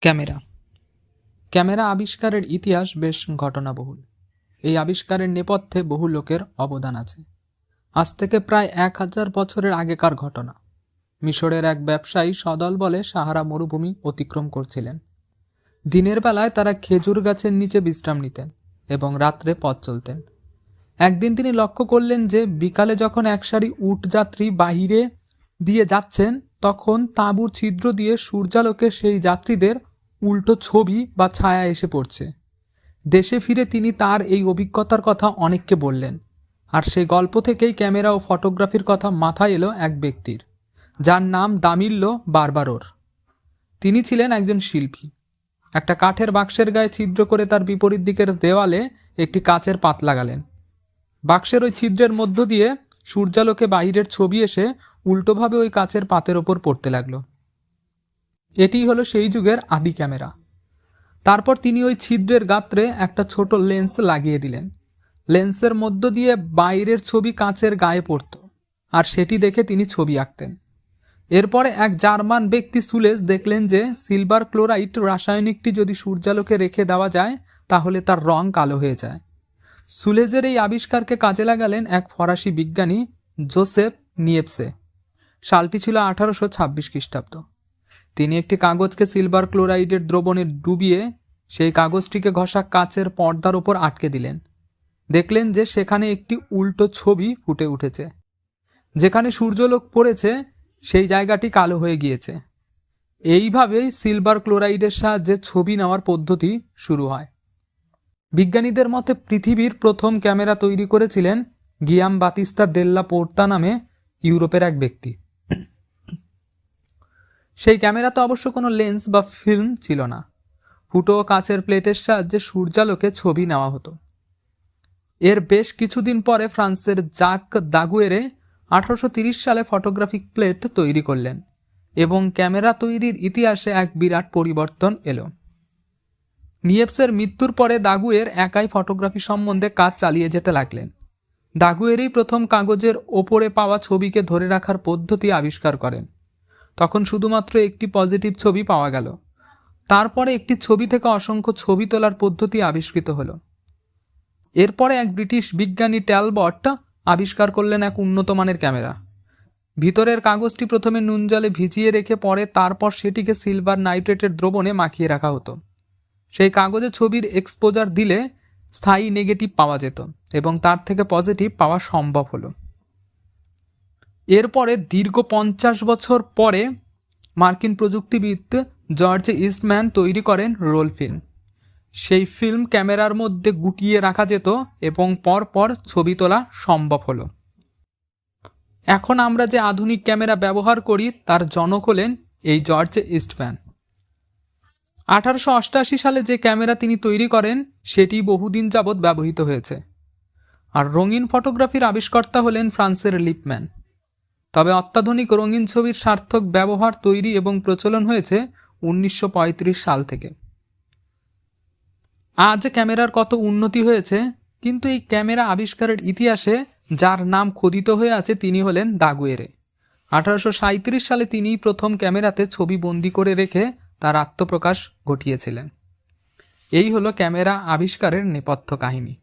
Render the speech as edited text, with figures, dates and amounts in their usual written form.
Camera camera আবিষ্কারের ইতিহাস বেশ ঘটনাবহুল। এই আবিষ্কারের নেপথ্যে বহু লোকের অবদান আছে। আজ থেকে প্রায় 1000 বছরের আগেকার ঘটনা। মিশরের এক ব্যবসায়ী সদলবলে সাহারা মরুভূমি অতিক্রম করছিলেন। দিনের বেলায় তারা খেজুর গাছের নিচে বিশ্রাম নিতেন এবং রাত্রে পথ চলতেন। একদিন তিনি লক্ষ্য করলেন যে বিকালে যখন এক সারি উট যাত্রী বাহিরে দিয়ে যাচ্ছেন, তখন তাঁবুর ছিদ্র দিয়ে সূর্যালোকে সেই যাত্রীদের উল্টো ছবি বা ছায়া এসে পড়ছে। দেশে ফিরে তিনি তার এই অভিজ্ঞতার কথা অনেককে বললেন, আর সেই গল্প থেকেই ক্যামেরা ও ফটোগ্রাফির কথা মাথায় এলো এক ব্যক্তির, যার নাম দামিল্লো বারবারোর। তিনি ছিলেন একজন শিল্পী। একটা কাঠের বাক্সের গায়ে ছিদ্র করে তার বিপরীত দিকের দেওয়ালে একটি কাচের পাত লাগালেন। বাক্সের ওই ছিদ্রের মধ্য দিয়ে সূর্যালোকে বাহিরের ছবি এসে উল্টোভাবে ওই কাচের পাতের ওপর পড়তে লাগলো। এটিই হলো সেই যুগের আদি ক্যামেরা। তারপর তিনি ওই ছিদ্রের গাত্রে একটা ছোট লেন্স লাগিয়ে দিলেন। লেন্সের মধ্য দিয়ে বাইরের ছবি কাচের গায়ে পড়ত, আর সেটি দেখে তিনি ছবি আঁকতেন। এরপরে এক জার্মান ব্যক্তি সুলেজ দেখলেন যে সিলভার ক্লোরাইড রাসায়নিকটি যদি সূর্যালোকে রেখে দেওয়া যায় তাহলে তার রং কালো হয়ে যায়। সুলেজের এই আবিষ্কারকে কাজে লাগালেন এক ফরাসি বিজ্ঞানী জোসেফ নিয়েপসে। সালটি ছিল 1826 খ্রিস্টাব্দ। তিনি একটি কাগজকে সিলভার ক্লোরাইডের দ্রবণে ডুবিয়ে সেই কাগজটিকে ঘষা কাচের পর্দার ওপর আটকে দিলেন। দেখলেন যে সেখানে একটি উল্টো ছবি ফুটে উঠেছে। যেখানে সূর্যালোক পড়েছে সেই জায়গাটি কালো হয়ে গিয়েছে। এইভাবেই সিলভার ক্লোরাইডের সাহায্যে ছবি নেওয়ার পদ্ধতি শুরু হয়। বিজ্ঞানীদের মতে পৃথিবীর প্রথম ক্যামেরা তৈরি করেছিলেন গিয়াম বাতিস্তা দেল্লা পোর্তা নামে ইউরোপের এক ব্যক্তি। সেই ক্যামেরাতে অবশ্য কোনো লেন্স বা ফিল্ম ছিল না। ফুটো কাচের প্লেটের সাহায্যে সূর্যালোকে ছবি নেওয়া হতো। এর বেশ কিছুদিন পরে ফ্রান্সের জাক দাগুয়েরে 1830 সালে ফটোগ্রাফিক প্লেট তৈরি করলেন এবং ক্যামেরা তৈরির ইতিহাসে এক বিরাট পরিবর্তন এলো। নিয়েপসের মৃত্যুর পরে দাগুয়ের একাই ফটোগ্রাফি সম্বন্ধে কাজ চালিয়ে যেতে লাগলেন। দাগুয়েরই প্রথম কাগজের ওপরে পাওয়া ছবিকে ধরে রাখার পদ্ধতি আবিষ্কার করেন। তখন শুধুমাত্র একটি পজিটিভ ছবি পাওয়া গেল। তারপরে একটি ছবি থেকে অসংখ্য ছবি তোলার পদ্ধতি আবিষ্কৃত হলো। এরপরে এক ব্রিটিশ বিজ্ঞানী ট্যালবট আবিষ্কার করলেন এক উন্নত মানের ক্যামেরা। ভিতরের কাগজটি প্রথমে নুন জলে ভিজিয়ে রেখে পরে তারপর সেটিকে সিলভার নাইট্রেটের দ্রবণে মাখিয়ে রাখা হতো। সেই কাগজে ছবির এক্সপোজার দিলে স্থায়ী নেগেটিভ পাওয়া যেত এবং তার থেকে পজিটিভ পাওয়া সম্ভব হলো। এরপরে দীর্ঘ 50 বছর পরে মার্কিন প্রযুক্তিবিদ জর্জ ইস্টম্যান তৈরি করেন রোল ফিল্ম। সেই ফিল্ম ক্যামেরার মধ্যে গুটিয়ে রাখা যেত এবং পরপর ছবি তোলা সম্ভব হলো। এখন আমরা যে আধুনিক ক্যামেরা ব্যবহার করি তার জনক হলেন এই জর্জ ইস্টম্যান। 1888 সালে যে ক্যামেরা তিনি তৈরি করেন সেটি বহুদিন যাবৎ ব্যবহৃত হয়েছে। আর রঙিন ফটোগ্রাফির আবিষ্কর্তা হলেন ফ্রান্সের লিপম্যান। তবে অত্যাধুনিক রঙিন ছবির সার্থক ব্যবহার তৈরি এবং প্রচলন হয়েছে 1935 সাল থেকে। আজ ক্যামেরার কত উন্নতি হয়েছে, কিন্তু এই ক্যামেরা আবিষ্কারের ইতিহাসে যার নাম খোদিত হয়ে আছে তিনি হলেন দাগুয়েরে। 1837 সালে তিনিই প্রথম ক্যামেরাতে ছবি বন্দি করে রেখে তার আত্মপ্রকাশ ঘটিয়েছিলেন। এই হলো ক্যামেরা আবিষ্কারের নেপথ্য কাহিনী।